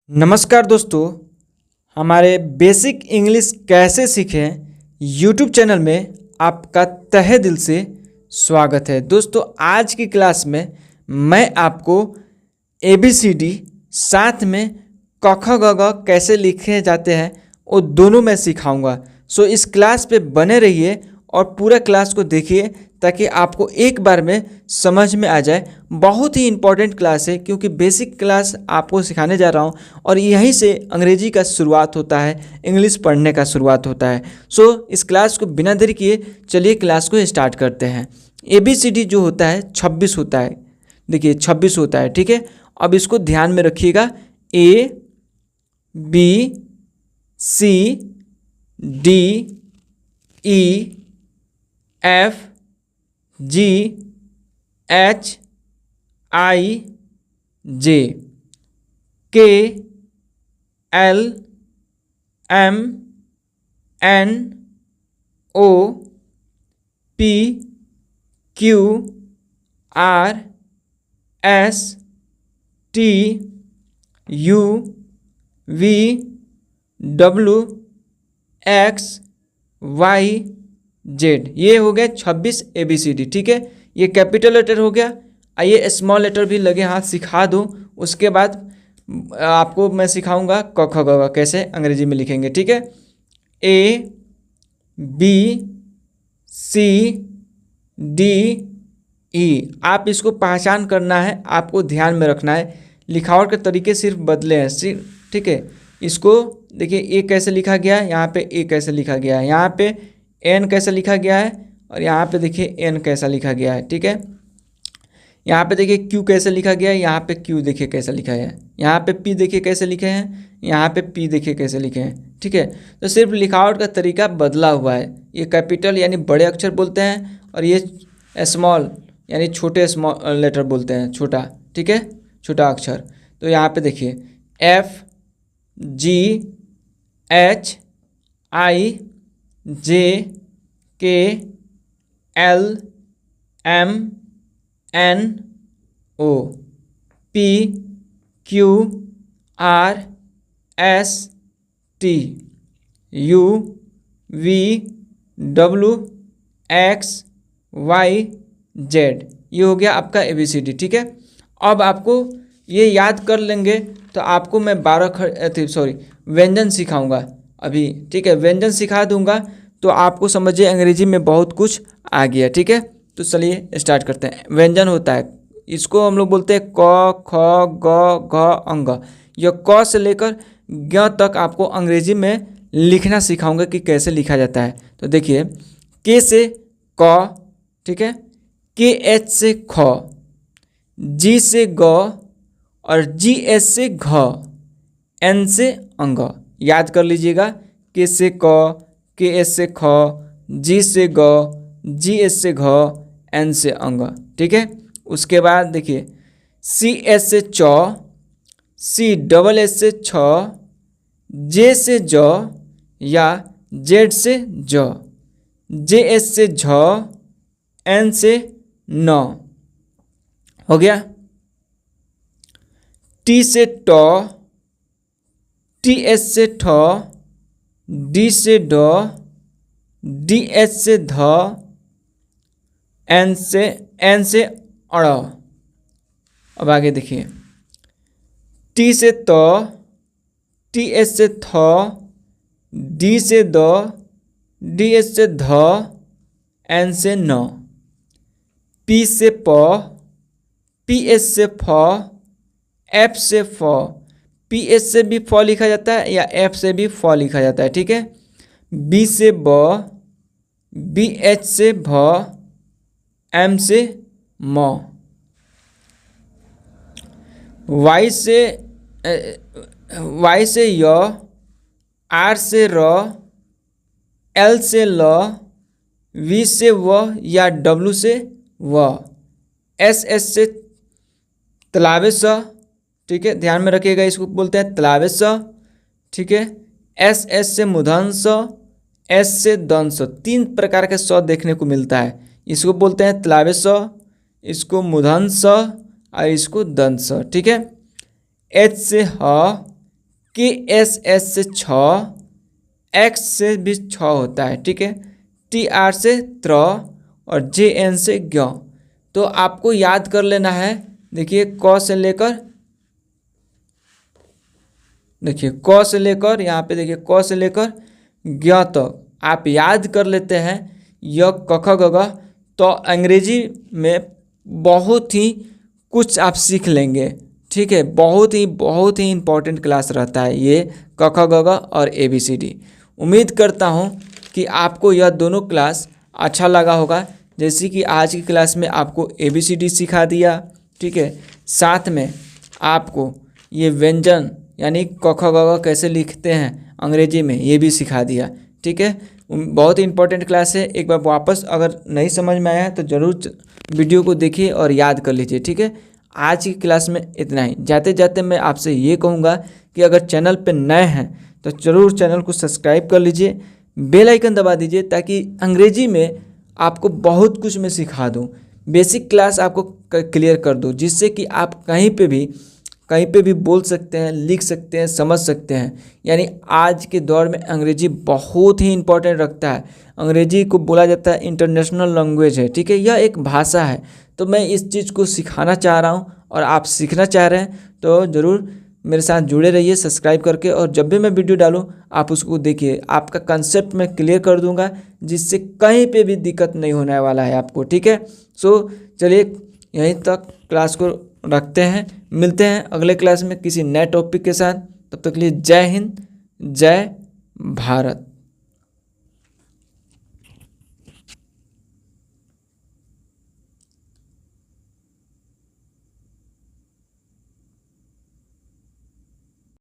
नमस्कार दोस्तों, हमारे बेसिक इंग्लिश कैसे सीखें यूट्यूब चैनल में आपका तहे दिल से स्वागत है। दोस्तों, आज की क्लास में मैं आपको ABCD साथ में क ख ग घ कैसे लिखे जाते हैं वो दोनों मैं सिखाऊंगा। सो इस क्लास पे बने रहिए और पूरा क्लास को देखिए ताकि आपको एक बार में समझ में आ जाए। बहुत ही इम्पॉर्टेंट क्लास है क्योंकि बेसिक क्लास आपको सिखाने जा रहा हूँ और यहीं से अंग्रेजी का शुरुआत होता है, इंग्लिश पढ़ने का शुरुआत होता है। सो इस क्लास को बिना देरी किए चलिए क्लास को स्टार्ट करते हैं। ABCD जो होता है 26 होता है, देखिए 26 होता है, ठीक है। अब इसको ध्यान में रखिएगा। A B C D E F G H I J K L M N O P Q R S T U V W X Y Z। ये हो गया 26 ABCD, ठीक है। ये कैपिटल लेटर हो गया। आइए स्मॉल लेटर भी लगे हाथ सिखा दूँ, उसके बाद आपको मैं सिखाऊंगा क ख ग घ कैसे अंग्रेजी में लिखेंगे, ठीक है। ABCDE आप इसको पहचान करना है, आपको ध्यान में रखना है। लिखावट के तरीके सिर्फ बदले हैं, सिर्फ, ठीक है। इसको देखिए ए कैसे लिखा गया है, यहाँ पे ए कैसे लिखा गया है, यहाँ पे एन कैसे लिखा गया है और यहाँ पे देखिए एन कैसा लिखा गया है, ठीक है। यहाँ पे देखिए क्यू कैसे लिखा गया है, यहाँ पे क्यू देखिए कैसा लिखा है, यहाँ पे पी देखिए कैसे लिखे हैं, यहाँ पे पी देखिए कैसे लिखे हैं, ठीक है। तो सिर्फ लिखावट का तरीका बदला हुआ है। ये कैपिटल यानी बड़े अक्षर बोलते हैं और ये स्मॉल यानी छोटे स्मॉल लेटर बोलते हैं, छोटा, ठीक है, छोटा अक्षर। तो यहाँ पे देखिए FGHIJKLMNO ये हो गया आपका ABCD, ठीक है। अब आपको ये याद कर लेंगे तो आपको मैं व्यंजन सिखाऊंगा अभी, ठीक है। व्यंजन सिखा दूंगा तो आपको समझिए अंग्रेजी में बहुत कुछ आ गया, ठीक है। तो चलिए स्टार्ट करते हैं। व्यंजन होता है, इसको हम लोग बोलते हैं क ख ग घ अंग। यह क से लेकर ग तक आपको अंग्रेजी में लिखना सिखाऊंगा कि कैसे लिखा जाता है। तो देखिए के से क, ठीक है, KH से ख, G से ग और GH से घ, N से अंग। याद कर लीजिएगा, के से क, KH से ख, G से ग, GH से घ, N से अंग, ठीक है। उसके बाद देखिए CH से च, CHH से छ, J से ज या Z से ज, JH से झ, N से न, हो गया। T से ट, TH से ठ, D से ड, DH से ध, N से अड़। अब आगे देखिए T से त, TH से थ, D से द, DH से ध, N से न। P से प, PH से फ, F से फ। PH से भी फ लिखा जाता है या F से भी फ लिखा जाता है, ठीक है। B से ब, BH से भ, M से म। Y से य, R से र, L से ल, V से व या W से व। S से तलावे स, ठीक है, ध्यान में रखिएगा, इसको बोलते हैं तलावे स, ठीक है। S से मूर्धन्य स, S से दंत स। 3 प्रकार के स देखने को मिलता है। इसको बोलते हैं तलावे स, इसको मूर्धन्य स और इसको दंत स, ठीक है। H से ह, KSS से 6, X से भी 6 होता है, ठीक है, TR से त्र और JN से ज्ञ। तो आपको याद कर लेना है। देखिए क से लेकर, देखिए क से लेकर यहाँ पे देखिए क से लेकर ज्ञ तक आप याद कर लेते हैं य क ख ग घ, तो अंग्रेजी में बहुत ही कुछ आप सीख लेंगे, ठीक है। बहुत ही इम्पोर्टेंट क्लास रहता है ये क ख ग घ और ABCD। उम्मीद करता हूँ कि आपको यह दोनों क्लास अच्छा लगा होगा। जैसे कि आज की क्लास में आपको ABCD सिखा दिया, ठीक है, साथ में आपको ये व्यंजन यानी क ख ग घ कैसे लिखते हैं अंग्रेजी में ये भी सिखा दिया, ठीक है। बहुत ही इंपॉर्टेंट क्लास है। एक बार वापस अगर नहीं समझ में आया है तो ज़रूर वीडियो को देखिए और याद कर लीजिए, ठीक है। आज की क्लास में इतना ही। जाते जाते मैं आपसे ये कहूँगा कि अगर चैनल पे नए हैं तो ज़रूर चैनल को सब्सक्राइब कर लीजिए, बेल आइकन दबा दीजिए, ताकि अंग्रेजी में आपको बहुत कुछ मैं सिखा दूँ, बेसिक क्लास आपको क्लियर कर दूँ, जिससे कि आप कहीं पे भी बोल सकते हैं, लिख सकते हैं, समझ सकते हैं। यानी आज के दौर में अंग्रेजी बहुत ही इम्पोर्टेंट रखता है। अंग्रेजी को बोला जाता है इंटरनेशनल लैंग्वेज है, ठीक है, यह एक भाषा है। तो मैं इस चीज़ को सिखाना चाह रहा हूँ और आप सीखना चाह रहे हैं तो ज़रूर मेरे साथ जुड़े रहिए सब्सक्राइब करके। और जब भी मैं वीडियो डालूँ आप उसको देखिए, आपका कंसेप्ट मैं क्लियर कर दूंगा, जिससे कहीं पे भी दिक्कत नहीं होने वाला है आपको, ठीक है। सो चलिए यहीं तक क्लास को रखते हैं, मिलते हैं अगले क्लास में किसी नए टॉपिक के साथ। तब तक के लिए जय हिंद, जय भारत।